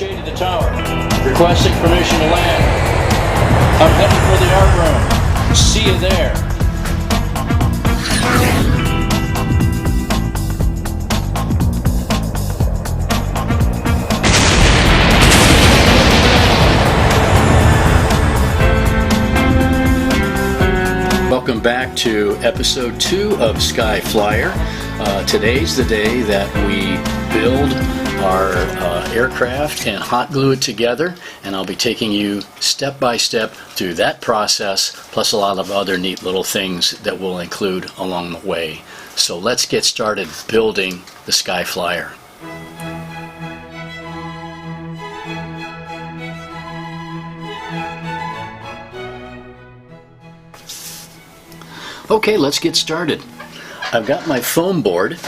Shay to the tower. Requesting permission to land. I'm heading for the art room. See you there. Welcome back to episode 2 of Sky Flyer. Today's the day that we build our aircraft and hot glue it together, and I'll be taking you step by step through that process, plus a lot of other neat little things that we'll include along the way. So let's get started building the Sky Flyer. Okay, let's get started. I've got my foam board,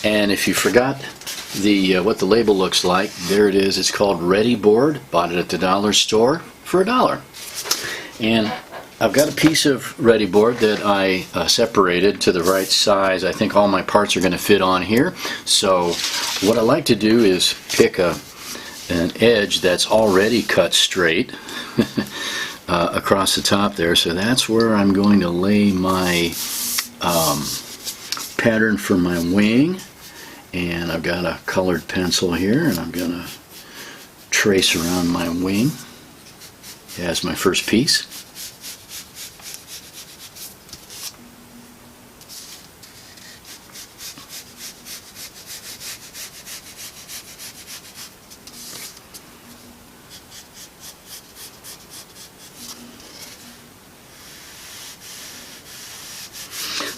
and if you forgot what the label looks like, there it is. It's called Ready Board. Bought it at the dollar store for $1. And I've got a piece of Ready Board that I separated to the right size. I think all my parts are going to fit on here. So what I like to do is pick an edge that's already cut straight across the top there. So that's where I'm going to lay my pattern for my wing. And I've got a colored pencil here, and I'm going to trace around my wing as my first piece.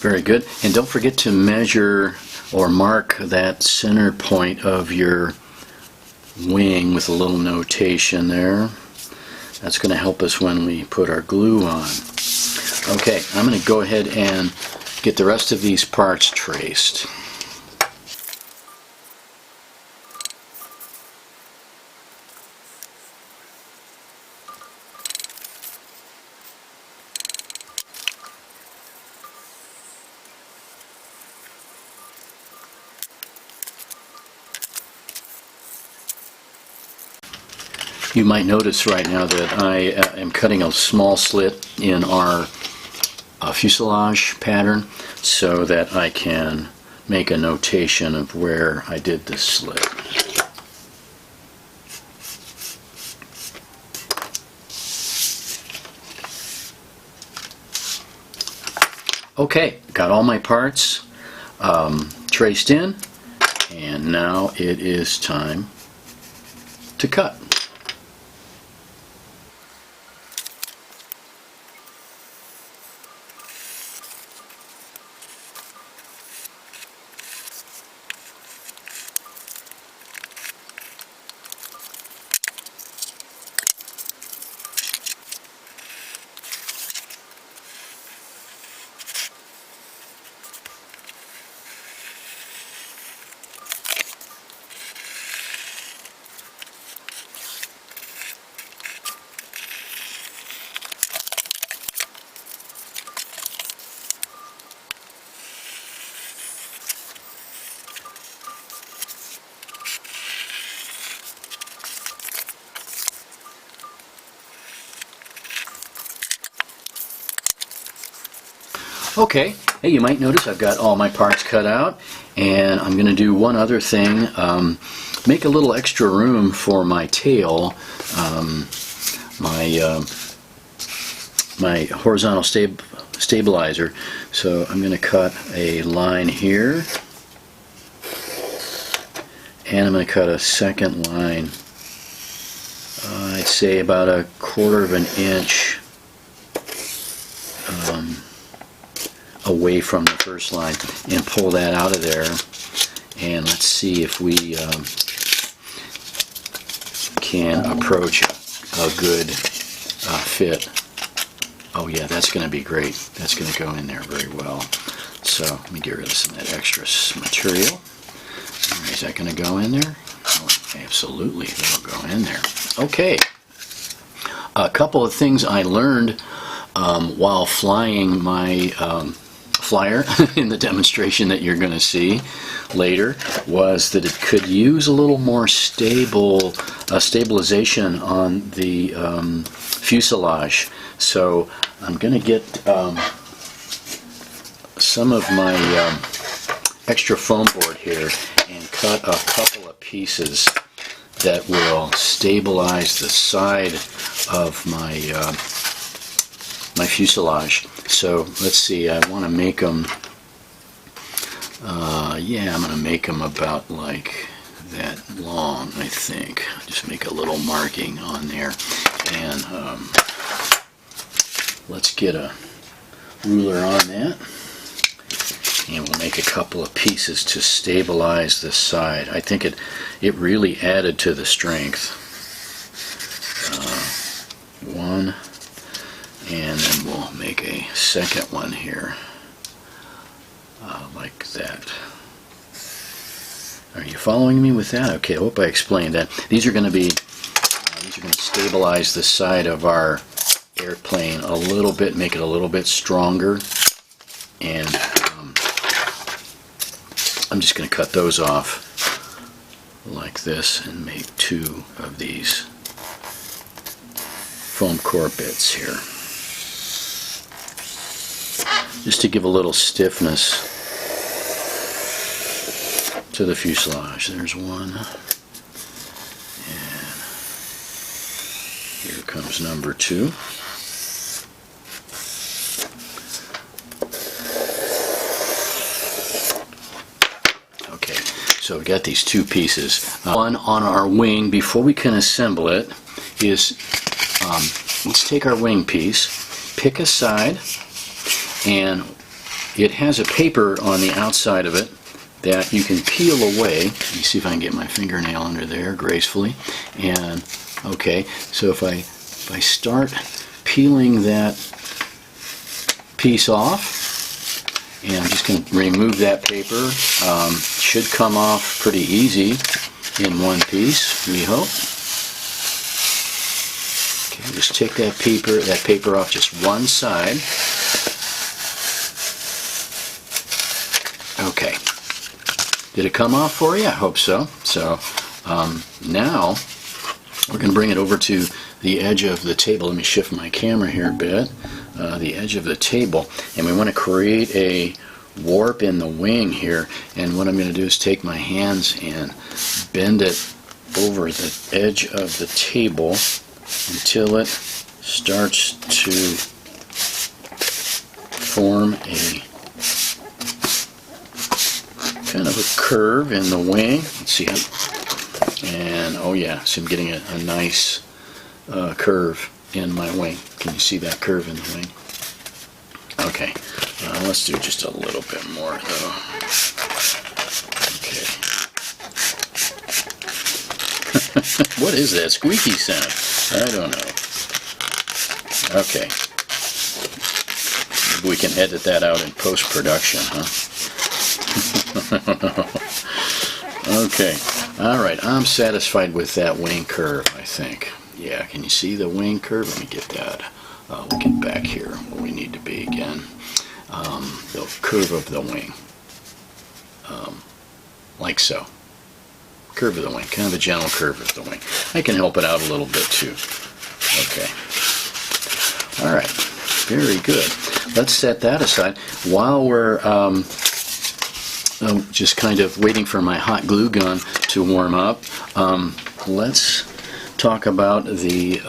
Very good. And don't forget to measure or mark that center point of your wing with a little notation there. That's going to help us when we put our glue on. Okay, I'm going to go ahead and get the rest of these parts traced. You might notice right now that I am cutting a small slit in our fuselage pattern so that I can make a notation of where I did this slit. Okay, got all my parts traced in, and now it is time to cut. Okay, hey, you might notice I've got all my parts cut out, and I'm going to do one other thing, make a little extra room for my tail, my horizontal stabilizer. So I'm going to cut a line here, and I'm going to cut a second line, I'd say about 1/4 of an inch away from the first line, and pull that out of there. And let's see if we can approach a good fit. Oh yeah, that's going to be great. That's going to go in there very well. So let me get rid of some of that extra material. Is that going to go in there? Oh, absolutely, that'll go in there. Okay. A couple of things I learned while flying my flyer in the demonstration that you're going to see later was that it could use a little more stable stabilization on the fuselage. So I'm going to get some of my extra foam board here and cut a couple of pieces that will stabilize the side of my my fuselage. So let's see, I want to make them, yeah, I'm going to make them about like that long, I think. Just make a little marking on there. And let's get a ruler on that. And we'll make a couple of pieces to stabilize the side. I think it really added to the strength. One, and then we'll make a second one here, like that. Are you following me with that? Okay, I hope I explained that. These are going to be, these are going to stabilize the side of our airplane a little bit, make it a little bit stronger, and I'm just going to cut those off like this and make two of these foam core bits here, just to give a little stiffness to the fuselage. There's one, and here comes number two. Okay, so we've got these two pieces. One on our wing. Before we can assemble it is, let's take our wing piece, pick a side, and it has a paper on the outside of it that you can peel away. Let me see if I can get my fingernail under there gracefully. And okay, so if I start peeling that piece off, and I'm just going to remove that paper. Should come off pretty easy in one piece, we hope. Okay, just take that paper off just one side. Okay. Did it come off for you? I hope so. So now we're going to bring it over to the edge of the table. Let me shift my camera here a bit. The edge of the table, and we want to create a warp in the wing here. And what I'm going to do is take my hands and bend it over the edge of the table until it starts to form a kind of a curve in the wing. Let's see how, and oh yeah, so I'm getting a nice curve in my wing. Can you see that curve in the wing? Okay, let's do just a little bit more though. Okay. What is that squeaky sound? I don't know. Okay. Maybe we can edit that out in post-production, huh? Okay. Alright, I'm satisfied with that wing curve, I think. Yeah, can you see the wing curve? Let me get that. We'll get back here where we need to be again. The curve of the wing. Like so. Curve of the wing. Kind of a gentle curve of the wing. I can help it out a little bit too. Okay. Alright. Very good. Let's set that aside. While we're just kind of waiting for my hot glue gun to warm up, let's talk about the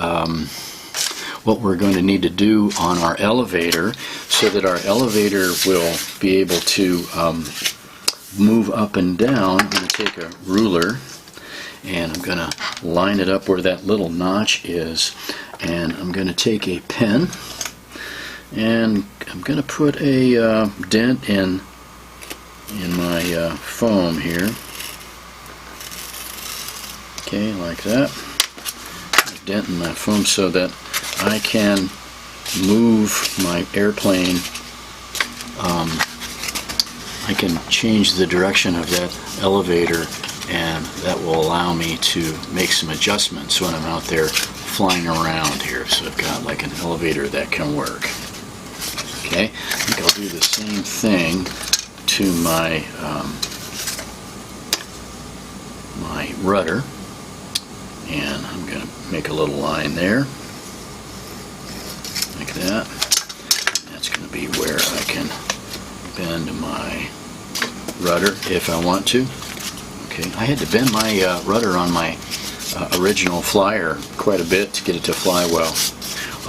what we're going to need to do on our elevator so that our elevator will be able to move up and down. I'm going to take a ruler and I'm going to line it up where that little notch is, and I'm going to take a pen and I'm going to put a dent in my foam here. Okay, like that. A dent in my foam so that I can move my airplane. I can change the direction of that elevator, and that will allow me to make some adjustments when I'm out there flying around here. So I've got like an elevator that can work. Okay, I think I'll do the same thing to my my rudder, And I'm going to make a little line there, like that. That's going to be where I can bend my rudder if I want to. Okay, I had to bend my rudder on my original flyer quite a bit to get it to fly well.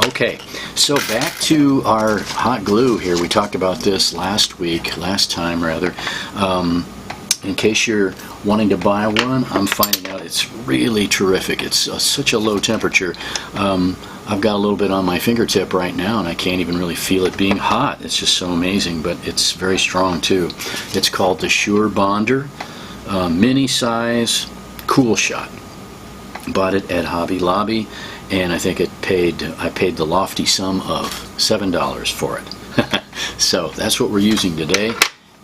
Okay, so back to our hot glue here. We talked about this last time. In case you're wanting to buy one, I'm finding out it's really terrific. It's such a low temperature. I've got a little bit on my fingertip right now, and I can't even really feel it being hot. It's just so amazing, but it's very strong too. It's called the Sure Bonder mini size Cool Shot. Bought it at Hobby Lobby, and I think I paid the lofty sum of $7 for it. So that's what we're using today,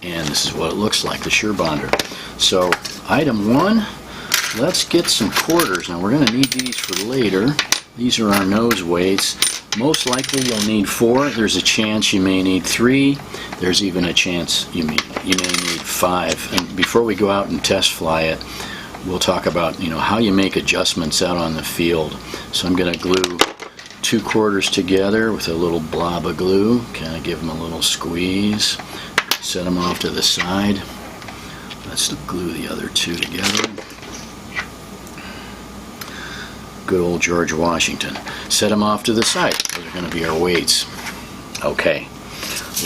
and this is what it looks like, the Sure Bonder. So item 1, let's get some quarters. Now we're going to need these for later. These are our nose weights. Most likely you'll need 4. There's a chance you may need 3. There's even a chance you may need 5. And before we go out and test fly it, we'll talk about how you make adjustments out on the field. So I'm going to glue 2 quarters together with a little blob of glue. Kind of give them a little squeeze. Set them off to the side. Let's glue the other 2 together. Good old George Washington. Set them off to the side. Those are going to be our weights. Okay,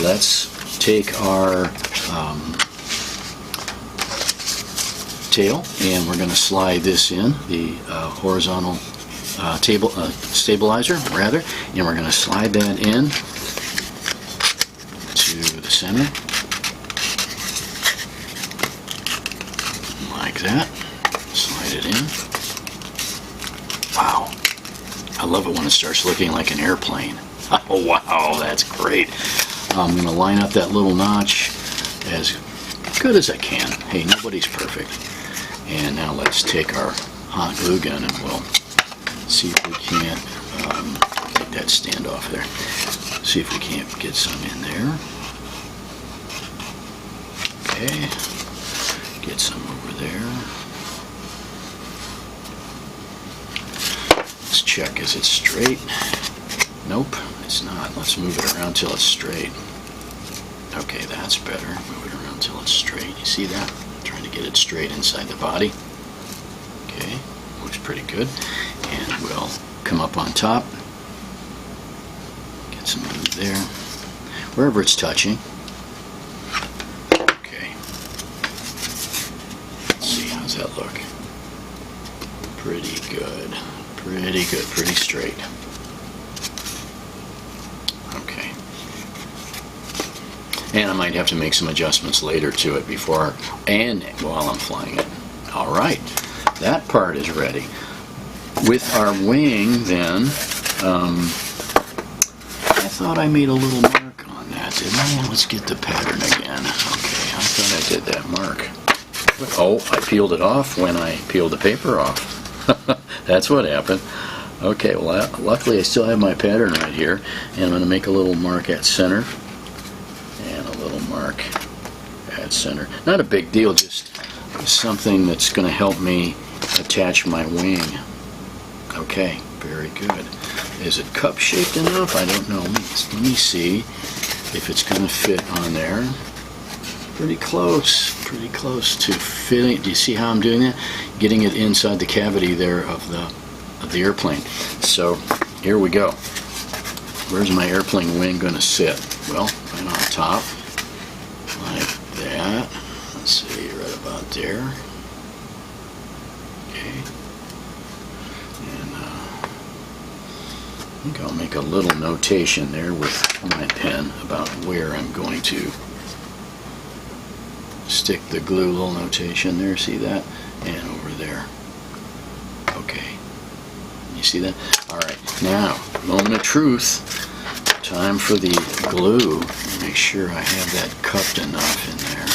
let's take our tail, and we're going to slide this in, the horizontal stabilizer, rather, and we're going to slide that in to the center, like that. Slide it in. Wow, I love it when it starts looking like an airplane. Oh wow, that's great. I'm going to line up that little notch as good as I can. Hey, nobody's perfect. And now let's take our hot glue gun and we'll see if we can't take that stand off there. See if we can't get some in there. Okay, get some over there. Let's check, is it straight? Nope, it's not. Let's move it around till it's straight. Okay, that's better. Move it around till it's straight. You see that? I'm trying to get it straight inside the body. Okay, looks pretty good. And we'll come up on top. Get some glue there. Wherever it's touching. Okay. Let's see, how's that look? Pretty good. Pretty good, pretty straight. Okay. And I might have to make some adjustments later to it before and while I'm flying it. All right, that part is ready. With our wing then, I thought I made a little mark on that, didn't I? Let's get the pattern again. Okay, I thought I did that mark. Oh, I peeled it off when I peeled the paper off. That's what happened. Okay, well, luckily I still have my pattern right here, and I'm going to make a little mark at center, and a little mark at center. Not a big deal, just something that's going to help me attach my wing. Okay, very good. Is it cup-shaped enough? I don't know. Let me see if it's going to fit on there. Pretty close to fitting. Do you see how I'm doing that? Getting it inside the cavity there of the airplane. So here we go. Where's my airplane wing going to sit? Well, right on top, like that. Let's see, right about there. Okay. And I think I'll make a little notation there with my pen about where I'm going to stick the glue. Little notation there, see that? And over there. Okay. You see that? Alright, now, moment of truth. Time for the glue. Make sure I have that cupped enough in there.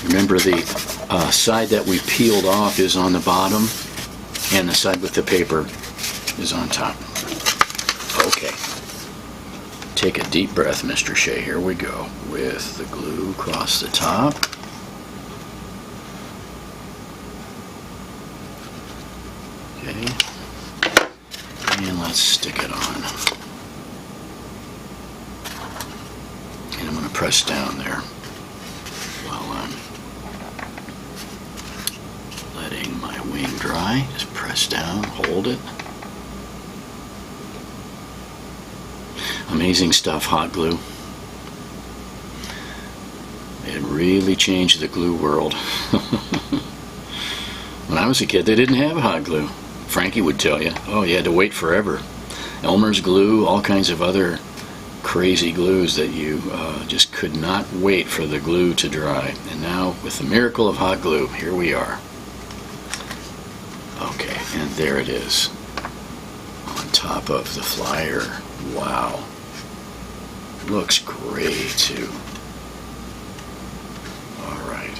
Remember, the side that we peeled off is on the bottom, and the side with the paper is on top. Okay. Take a deep breath, Mr. Shay. Here we go. With the glue across the top. Okay. And let's stick it on. And I'm going to press down there while I'm letting my wing dry. Just press down, hold it. Amazing stuff, hot glue. It really changed the glue world. When I was a kid, they didn't have hot glue. Frankie would tell you, oh, you had to wait forever. Elmer's glue, all kinds of other crazy glues that you just could not wait for the glue to dry. And now, with the miracle of hot glue, here we are. Okay, and there it is on top of the flyer. Wow. Looks great, too. All right.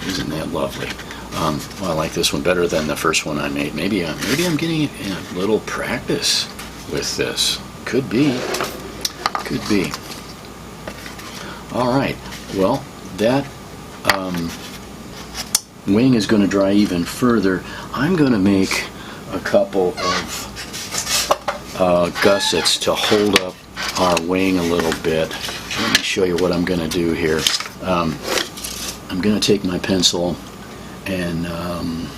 Isn't that lovely? Well, I like this one better than the first one I made. Maybe I'm getting a little practice with this. Could be. Could be. All right. Well, that wing is going to dry even further. I'm going to make a couple of gussets to hold up our wing a little bit. Let me show you what I'm going to do here. I'm going to take my pencil and I'm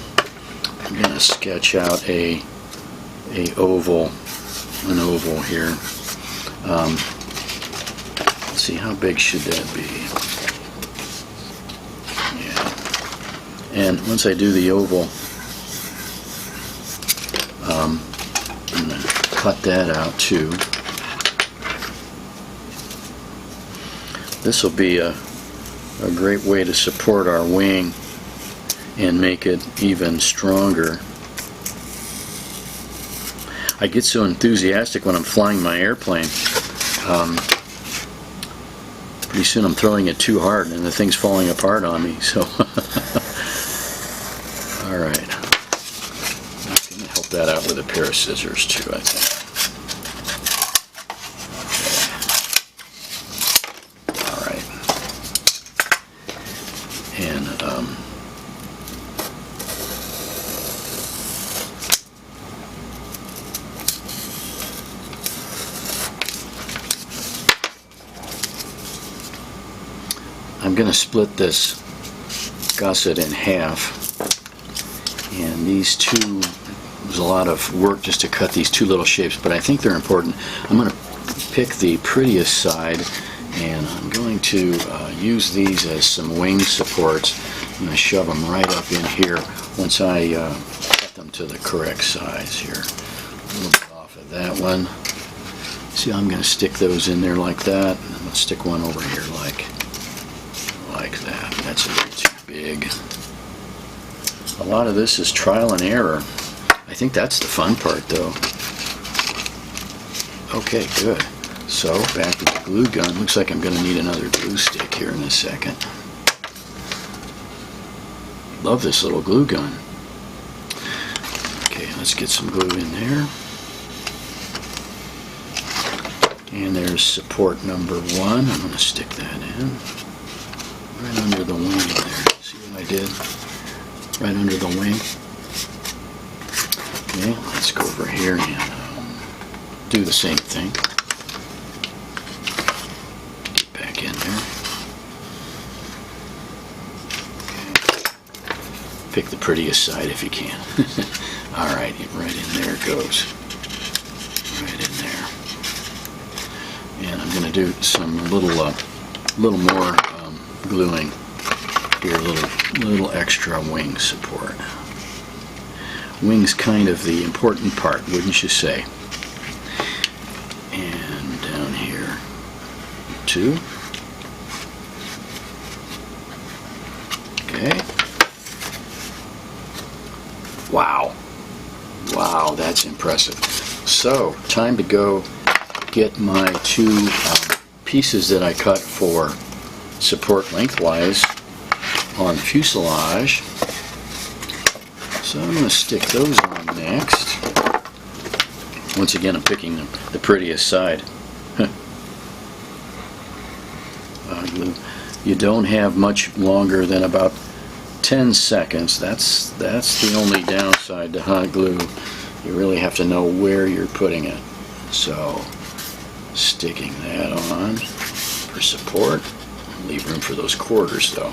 going to sketch out an oval here. Let's see, how big should that be? Yeah. And once I do the oval, I'm going to cut that out too. This will be a great way to support our wing and make it even stronger. I get so enthusiastic when I'm flying my airplane. Pretty soon I'm throwing it too hard and the thing's falling apart on me. So, all right. I'm going to help that out with a pair of scissors too, I think. Okay. All right. And I'm going to split this gusset in half, and these two, there's a lot of work just to cut these two little shapes, but I think they're important. I'm going to pick the prettiest side, and I'm going to use these as some wing supports. I'm going to shove them right up in here once I cut them to the correct size here. A little bit off of that one. See, I'm going to stick those in there like that, and I'm going to stick one over here like that. That's a little too big. A lot of this is trial and error. I think that's the fun part, though. Okay, good. So, back to the glue gun. Looks like I'm going to need another glue stick here in a second. Love this little glue gun. Okay, let's get some glue in there. And there's support number 1. I'm going to stick that in. Right under the wing there. See what I did? Right under the wing. Okay, let's go over here and do the same thing. Get back in there. Okay. Pick the prettiest side if you can. Alright, right in there it goes. Right in there. And I'm going to do some little more gluing here, a little extra wing support. Wing's kind of the important part, wouldn't you say? And down here, 2. Okay. Wow. Wow, that's impressive. So, time to go get my 2 pieces that I cut for support lengthwise on the fuselage. So I'm going to stick those on next. Once again, I'm picking the prettiest side. You don't have much longer than about 10 seconds. That's the only downside to hot glue. You really have to know where you're putting it. So, sticking that on for support. Leave room for those quarters though.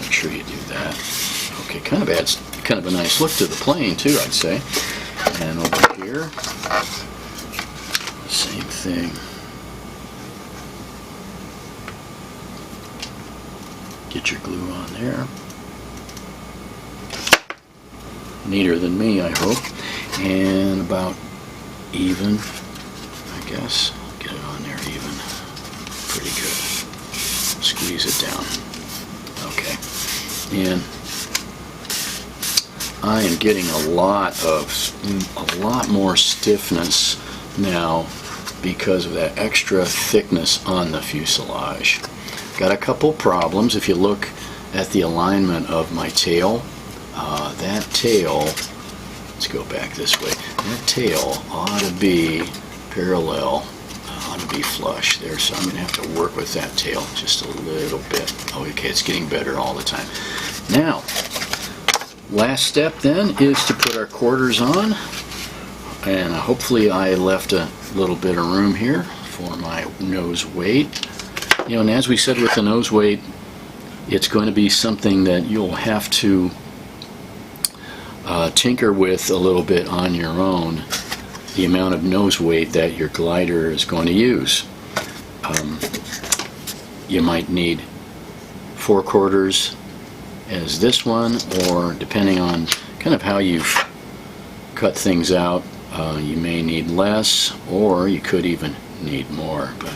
Make sure you do that. Okay, kind of adds kind of a nice look to the plane too, I'd say. And over here, same thing. Get your glue on there. Neater than me, I hope. And about even, I guess. Get it on there even. Pretty good. Squeeze it down. Okay. And I am getting a lot more stiffness now because of that extra thickness on the fuselage. Got a couple problems. If you look at the alignment of my tail, that tail, let's go back this way, that tail ought to be parallel, ought to be flush there, so I'm going to have to work with that tail just a little bit. Oh, okay, it's getting better all the time. Now, last step then is to put our quarters on, and hopefully I left a little bit of room here for my nose weight. You know, and as we said with the nose weight, it's going to be something that you'll have to tinker with a little bit on your own, the amount of nose weight that your glider is going to use. You might need 4/4 as this one, or depending on kind of how you've cut things out, you may need less, or you could even need more. But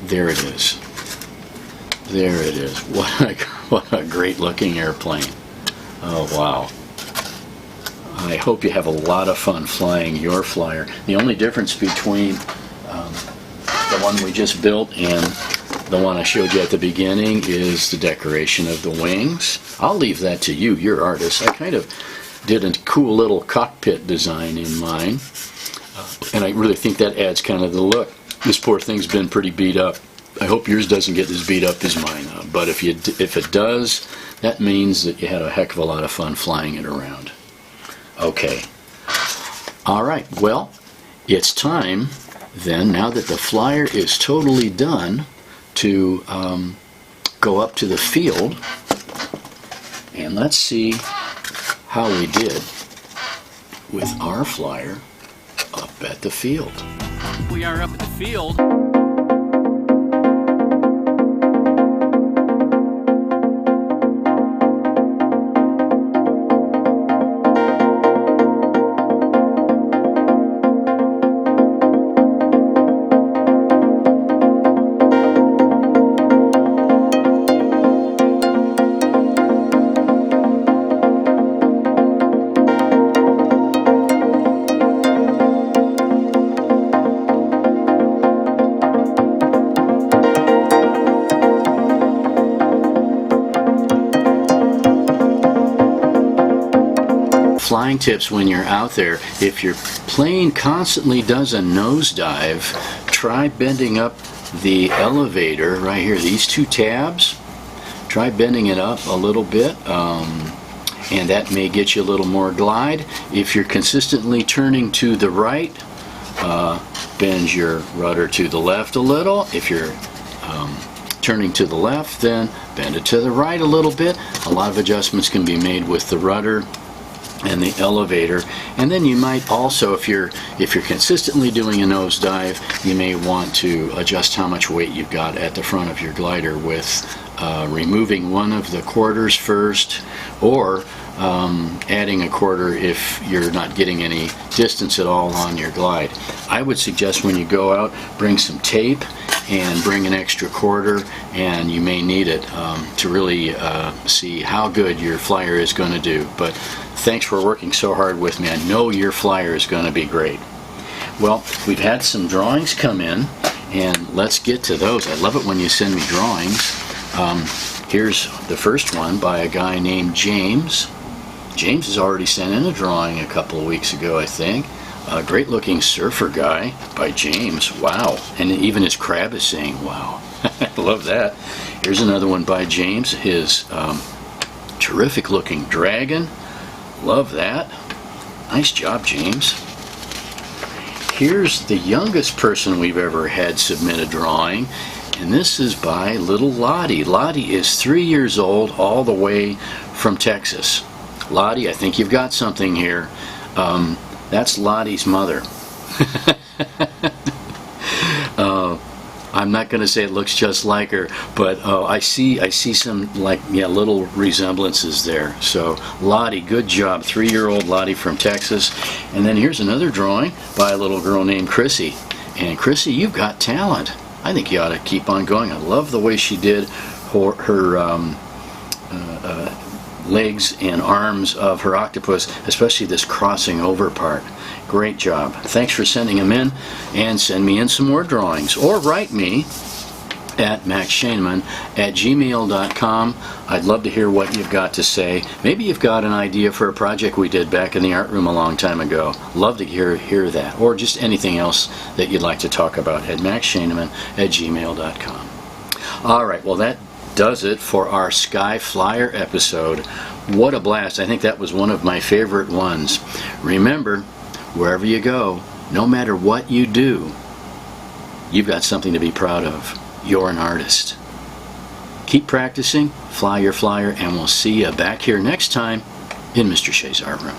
there it is. There it is. What a great looking airplane. Oh wow. I hope you have a lot of fun flying your flyer. The only difference between the one we just built and the one I showed you at the beginning is the decoration of the wings. I'll leave that to you, you're artists. I kind of did a cool little cockpit design in mine, and I really think that adds kind of the look. This poor thing's been pretty beat up. I hope yours doesn't get as beat up as mine, but if it does, that means that you had a heck of a lot of fun flying it around. Okay. All right, well, it's time then, now that the flyer is totally done, to go up to the field, and let's see how we did with our flyer up at the field. We are up at the field. Flying tips when you're out there: if your plane constantly does a nosedive, try bending up the elevator right here, these two tabs. Try bending it up a little bit, and that may get you a little more glide. If you're consistently turning to the right, bend your rudder to the left a little. If you're turning to the left, then bend it to the right a little bit. A lot of adjustments can be made with the rudder and the elevator. And then you might also, if you're consistently doing a nosedive, you may want to adjust how much weight you've got at the front of your glider with removing one of the quarters first, or adding a quarter if you're not getting any distance at all on your glide. I would suggest when you go out, bring some tape and bring an extra quarter, and you may need it to really see how good your flyer is going to do. But thanks for working so hard with me. I know your flyer is going to be great. Well, we've had some drawings come in, and let's get to those. I love it when you send me drawings. Here's the first one by a guy named James. James has already sent in a drawing a couple of weeks ago, I think. A great looking surfer guy by James. Wow. And even his crab is saying wow. I love that. Here's another one by James, his terrific looking dragon. Love that. Nice job, James. Here's the youngest person we've ever had submit a drawing, and this is by little Lottie. Lottie is 3 years old, all the way from Texas. Lottie, I think you've got something here. That's Lottie's mother. I'm not going to say it looks just like her, but I see some little resemblances there. So Lottie, good job, 3-year-old Lottie from Texas. And then here's another drawing by a little girl named Chrissy. And Chrissy, you've got talent. I think you ought to keep on going. I love the way she did her legs and arms of her octopus, especially this crossing over part. Great job. Thanks for sending them in, and send me in some more drawings, or write me at maxshaneman@gmail.com. I'd love to hear what you've got to say. Maybe you've got an idea for a project we did back in the art room a long time ago. Love to hear that, or just anything else that you'd like to talk about at maxshaneman@gmail.com. All right, well, that does it for our Sky Flyer episode. What a blast. I think that was one of my favorite ones. Remember, wherever you go, no matter what you do, you've got something to be proud of. You're an artist. Keep practicing, fly your flyer, and we'll see you back here next time in Mr. Shay's Art Room.